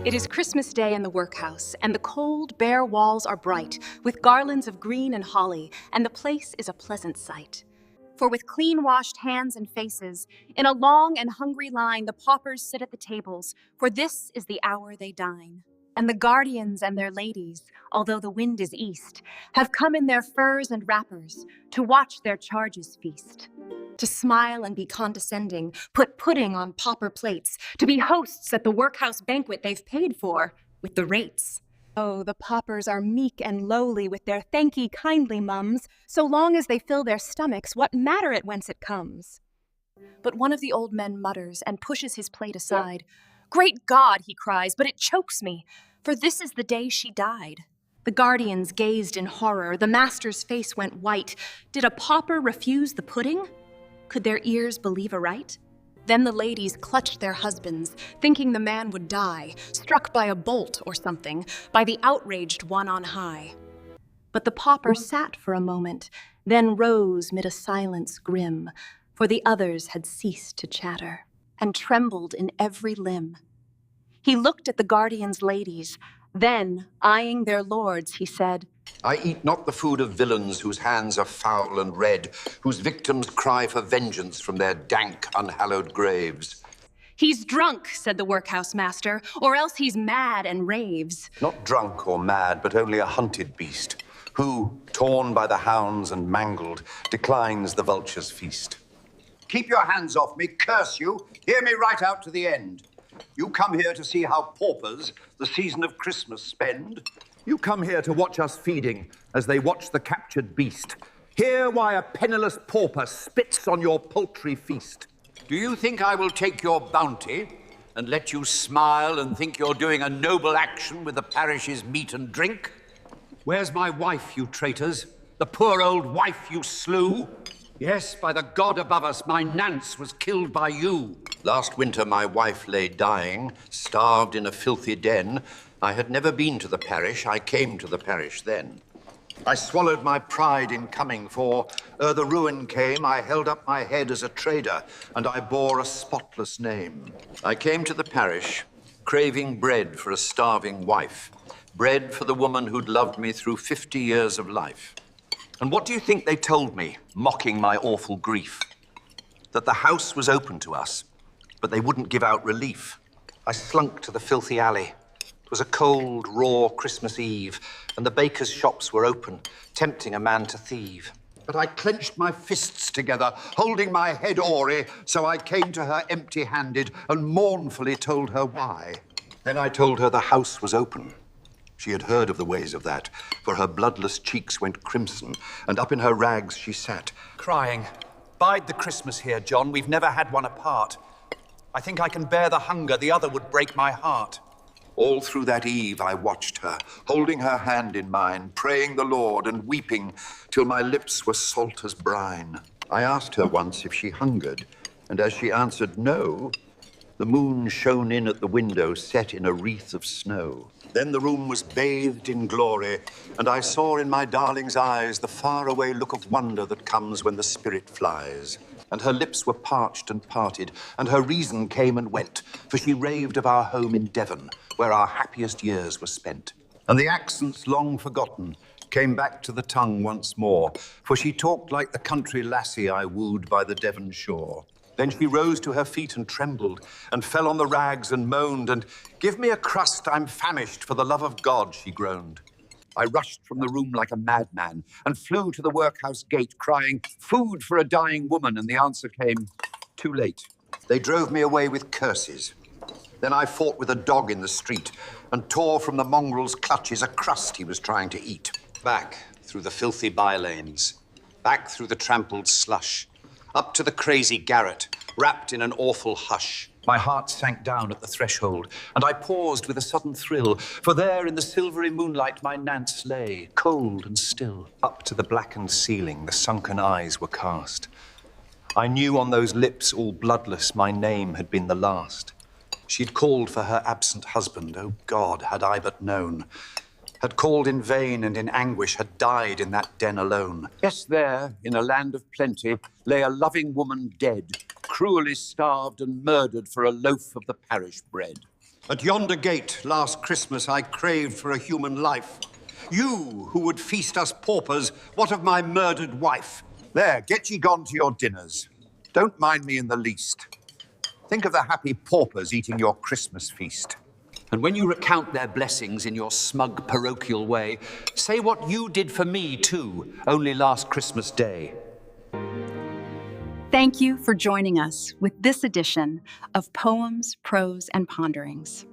It is Christmas Day in the workhouse, and the cold, bare walls are bright, with garlands of green and holly, and the place is a pleasant sight. For with clean-washed hands and faces, in a long and hungry line, the paupers sit at the tables, for this is the hour they dine. And the guardians and their ladies, although the wind is east, have come in their furs and wrappers to watch their charges feast. To smile and be condescending, put pudding on pauper plates, to be hosts at the workhouse banquet they've paid for, with the rates. Oh, the paupers are meek and lowly with their thanky kindly mums, so long as they fill their stomachs, what matter it whence it comes? But one of the old men mutters and pushes his plate aside. Great God, he cries, but it chokes me, for this is the day she died. The guardians gazed in horror, the master's face went white. Did a pauper refuse the pudding? Could their ears believe aright? Then the ladies clutched their husbands, thinking the man would die, struck by a bolt or something, by the outraged one on high. But the pauper sat for a moment, then rose mid a silence grim, for the others had ceased to chatter, and trembled in every limb. He looked at the guardians' ladies, then, eyeing their lords, he said, I eat not the food of villains whose hands are foul and red, whose victims cry for vengeance from their dank, unhallowed graves. He's drunk, said the workhouse master, or else he's mad and raves. Not drunk or mad, but only a hunted beast, who, torn by the hounds and mangled, declines the vulture's feast. Keep your hands off me, curse you! Hear me right out to the end. You come here to see how paupers the season of Christmas spend. You come here to watch us feeding as they watch the captured beast. Hear why a penniless pauper spits on your paltry feast. Do you think I will take your bounty and let you smile and think you're doing a noble action with the parish's meat and drink? Where's my wife, you traitors? The poor old wife you slew? Yes, by the God above us, my Nance was killed by you. Last winter my wife lay dying, starved in a filthy den. I had never been to the parish, I came to the parish then. I swallowed my pride in coming, for ere the ruin came, I held up my head as a trader, and I bore a spotless name. I came to the parish, craving bread for a starving wife, bread for the woman who'd loved me through 50 years of life. And what do you think they told me, mocking my awful grief? That the house was open to us, but they wouldn't give out relief. I slunk to the filthy alley. It was a cold, raw Christmas Eve, and the bakers' shops were open, tempting a man to thieve. But I clenched my fists together, holding my head awry, so I came to her empty-handed and mournfully told her why. Then I told her the house was open. She had heard of the ways of that, for her bloodless cheeks went crimson, and up in her rags she sat, crying, Bide the Christmas here, John, we've never had one apart. I think I can bear the hunger, the other would break my heart. All through that eve I watched her, holding her hand in mine, praying the Lord and weeping till my lips were salt as brine. I asked her once if she hungered, and as she answered no, the moon shone in at the window set in a wreath of snow. Then the room was bathed in glory, and I saw in my darling's eyes the faraway look of wonder that comes when the spirit flies. And her lips were parched and parted, and her reason came and went, for she raved of our home in Devon, where our happiest years were spent. And the accents long forgotten came back to the tongue once more, for she talked like the country lassie I wooed by the Devon shore. Then she rose to her feet and trembled, and fell on the rags and moaned, and "Give me a crust, I'm famished, for the love of God," she groaned. I rushed from the room like a madman, and flew to the workhouse gate, crying, "Food for a dying woman," and the answer came, "Too late." They drove me away with curses. Then I fought with a dog in the street, and tore from the mongrel's clutches a crust he was trying to eat. Back through the filthy by-lanes, back through the trampled slush, up to the crazy garret, wrapped in an awful hush. My heart sank down at the threshold, and I paused with a sudden thrill, for there in the silvery moonlight my Nance lay, cold and still. Up to the blackened ceiling the sunken eyes were cast. I knew on those lips all bloodless my name had been the last. She'd called for her absent husband, oh God, had I but known. Had called in vain and in anguish had died in that den alone. Yes, there, in a land of plenty, lay a loving woman dead, cruelly starved and murdered for a loaf of the parish bread. At yonder gate, last Christmas, I craved for a human life. You, who would feast us paupers, what of my murdered wife? There, get ye gone to your dinners. Don't mind me in the least. Think of the happy paupers eating your Christmas feast. And when you recount their blessings in your smug parochial way, say what you did for me, too, only last Christmas Day. Thank you for joining us with this edition of Poems, Prose, and Ponderings.